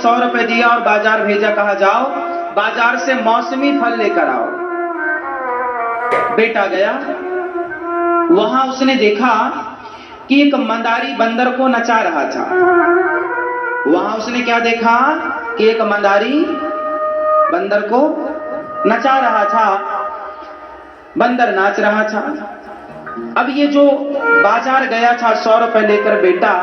100 रुपए दिया और बाजार भेजा, कहा जाओ बाजार से मौसमी फल लेकर आओ। बेटा गया, वहां उसने देखा कि एक मंदारी बंदर को नचा रहा था। वहां उसने क्या देखा कि एक मंदारी बंदर को नचा रहा था, बंदर नाच रहा था। अब ये जो बाजार गया था 100 रुपए लेकर बेटा,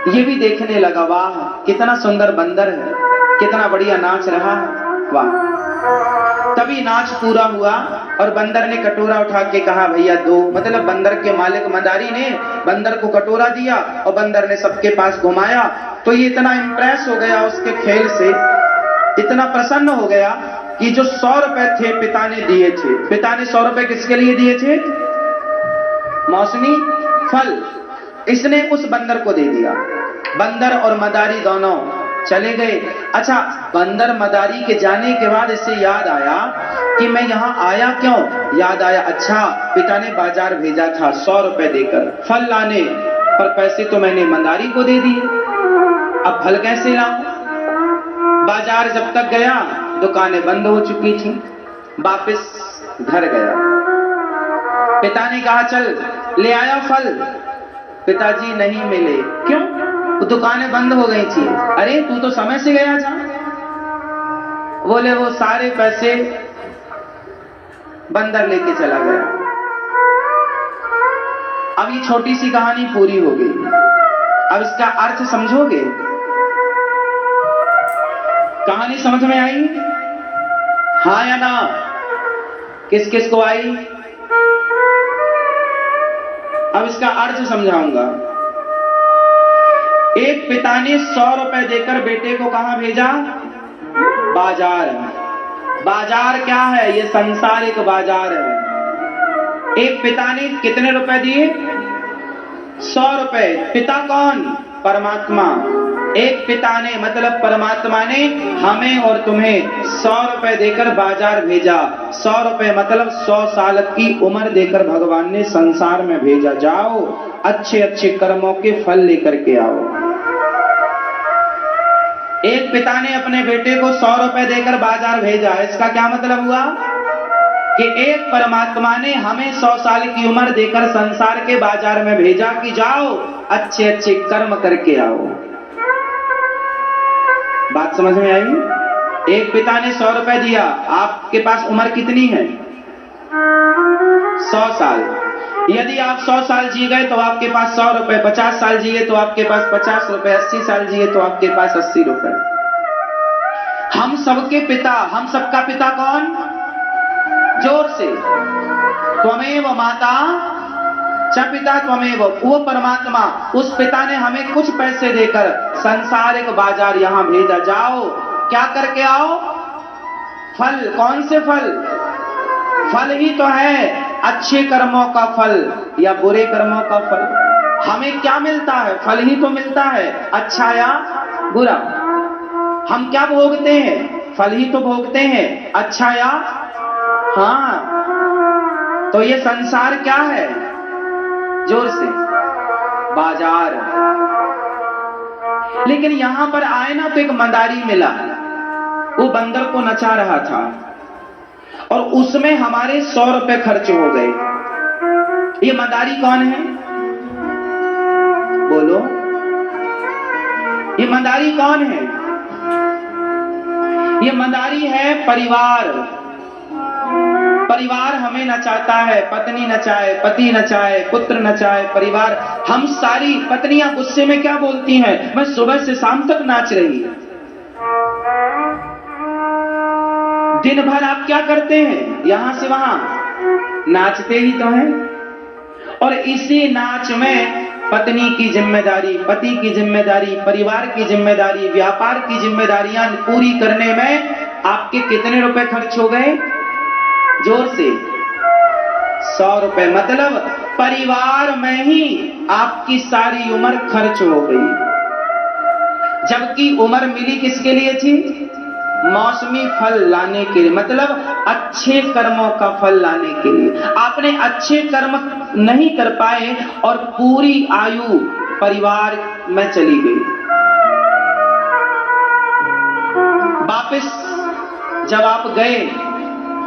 ये भी देखने लगा, वाह कितना सुंदर बंदर है, कितना बढ़िया नाच रहा है, वाह। तभी नाच पूरा हुआ और बंदर ने कटोरा उठा के कहा भैया दो, मतलब बंदर के मालिक मंदारी ने बंदर को कटोरा दिया और बंदर ने सबके पास घुमाया। तो ये इतना इंप्रेस हो गया उसके खेल से, इतना प्रसन्न हो गया कि जो 100 रुपए थे पिता ने दिए थे, पिता ने 100 रुपए किसके लिए दिए थे? मौसमी फल। इसने उस बंदर को दे दिया। बंदर और मदारी दोनों चले गए। अच्छा, बंदर मदारी के जाने के बाद इसे याद आया कि मैं यहाँ आया क्यों? याद आया, अच्छा पिता ने बाजार भेजा था 100 रुपए देकर फल लाने, पर पैसे तो मैंने मदारी को दे दिए, अब फल कैसे लाऊं? बाजार जब तक गया दुकानें बंद हो चुकी थी, वापस घर गया। पिता ने कहा चल ले आया फल, पिताजी नहीं मिले। क्यों? दुकानें बंद हो गई थी। अरे तू तो समय से गया था। बोले वो सारे पैसे बंदर लेके चला गया। अब ये छोटी सी कहानी पूरी हो गई। अब इसका अर्थ समझोगे? कहानी समझ में आई? हाँ या ना? किस किस को आई? अब इसका अर्थ समझाऊंगा। एक पिता ने 100 रुपए देकर बेटे को कहां भेजा? बाजार। बाजार क्या है? ये संसारिक बाजार है। एक पिता ने कितने रुपए दिए? 100 रुपए। पिता कौन? परमात्मा। एक पिता ने मतलब परमात्मा ने हमें और तुम्हें 100 रुपए देकर बाजार भेजा। 100 रुपए मतलब 100 साल की उम्र देकर भगवान ने संसार में भेजा। जाओ अच्छे अच्छे कर्मों के फल लेकर के आओ। एक पिता ने अपने बेटे को 100 रुपए देकर बाजार भेजा। इसका क्या मतलब हुआ कि एक परमात्मा ने हमें 100 साल की उम्र देकर संसार के बाजार में भेजा कि जाओ अच्छे अच्छे कर्म करके आओ। बात समझ में आई? एक पिता ने 100 रुपए दिया। आपके पास उम्र कितनी है? 100 साल। यदि आप 100 साल जी गए तो आपके पास 100 रुपए, 50 साल जिए तो आपके पास 50 रुपए, 80 साल जिए तो आपके पास 80 रुपए। हम सबके पिता, हम सबका पिता कौन? जोर से, त्वमेव माता च पिता त्वमेव, वो परमात्मा। उस पिता ने हमें कुछ पैसे देकर संसारिक बाजार यहां भेजा। जाओ क्या करके आओ? फल। कौन से फल? फल ही तो है अच्छे कर्मों का फल या बुरे कर्मों का फल। हमें क्या मिलता है? फल ही तो मिलता है, अच्छा या बुरा। हम क्या भोगते हैं? फल ही तो भोगते हैं, अच्छा या हाँ। तो ये संसार क्या है? जोर से, बाजार। लेकिन यहां पर आए ना तो एक मंदारी मिला, वो बंदर को नचा रहा था और उसमें हमारे 100 रुपए खर्च हो गए। ये मंदारी कौन है? बोलो, ये मंदारी कौन है? ये मंदारी है परिवार। परिवार हमें नचाता है, पत्नी नचाए, पति नचाए, पुत्र नचाए, परिवार। हम सारी पत्नियां गुस्से में क्या बोलती हैं? मैं सुबह से शाम तक नाच रही है। दिन भर आप क्या करते हैं? यहां से वहां नाचते ही तो हैं। और इसी नाच में पत्नी की जिम्मेदारी, पति की जिम्मेदारी, परिवार की जिम्मेदारी, व्यापार की जिम्मेदारियां पूरी करने में आपके कितने रुपए खर्च हो गए? जोर से, 100 रुपए। मतलब परिवार में ही आपकी सारी उम्र खर्च हो गई। जबकि उम्र मिली किसके लिए थी? मौसमी फल लाने के लिए, मतलब अच्छे कर्मों का फल लाने के लिए। आपने अच्छे कर्म नहीं कर पाए और पूरी आयु परिवार में चली गई। वापस जब आप गए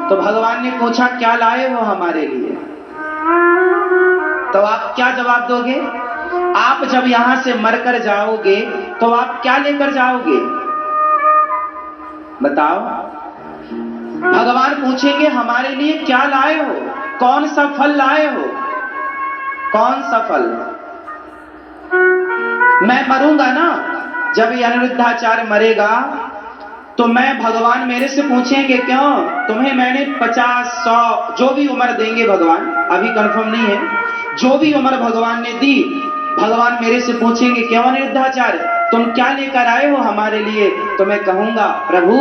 तो भगवान ने पूछा क्या लाए हो हमारे लिए, तो आप क्या जवाब दोगे? आप जब यहां से मरकर जाओगे तो आप क्या लेकर जाओगे? बताओ। भगवान पूछेंगे हमारे लिए क्या लाए हो, कौन सा फल लाए हो, कौन सा फल? मैं मरूंगा ना, जब ये अनिरुद्धाचार्य मरेगा तो मैं, भगवान मेरे से पूछेंगे क्यों तुम्हें मैंने 50, 100 जो भी उम्र देंगे भगवान, अभी कंफर्म नहीं है, जो भी उम्र भगवान ने दी, भगवान मेरे से पूछेंगे क्यों अनिरुद्धाचार्य तुम क्या लेकर आए हो हमारे लिए? तो मैं कहूंगा प्रभु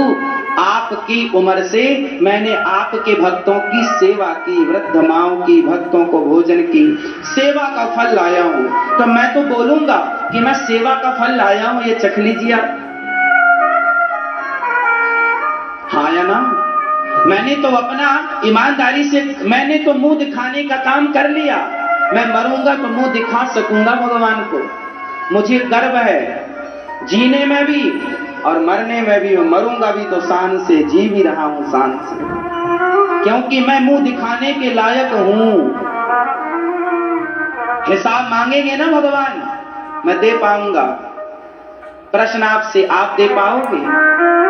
आपकी उम्र से मैंने आपके भक्तों की सेवा की, वृद्ध माओं की, भक्तों को भोजन की सेवा का फल लाया हूं। तो मैं तो बोलूंगा कि मैं सेवा का फल लाया हूं, ये चख लीजिए आप। हाँ या ना? मैंने तो अपना ईमानदारी से, मैंने तो मुंह दिखाने का काम कर लिया। मैं मरूंगा तो मुंह दिखा सकूंगा भगवान को। मुझे गर्व है जीने में भी और मरने में भी। मरूंगा भी तो शान से, जी भी रहा हूं शान से, क्योंकि मैं मुंह दिखाने के लायक हूं। हिसाब मांगेंगे ना भगवान, मैं दे पाऊंगा। प्रश्न आपसे, आप दे पाओगे?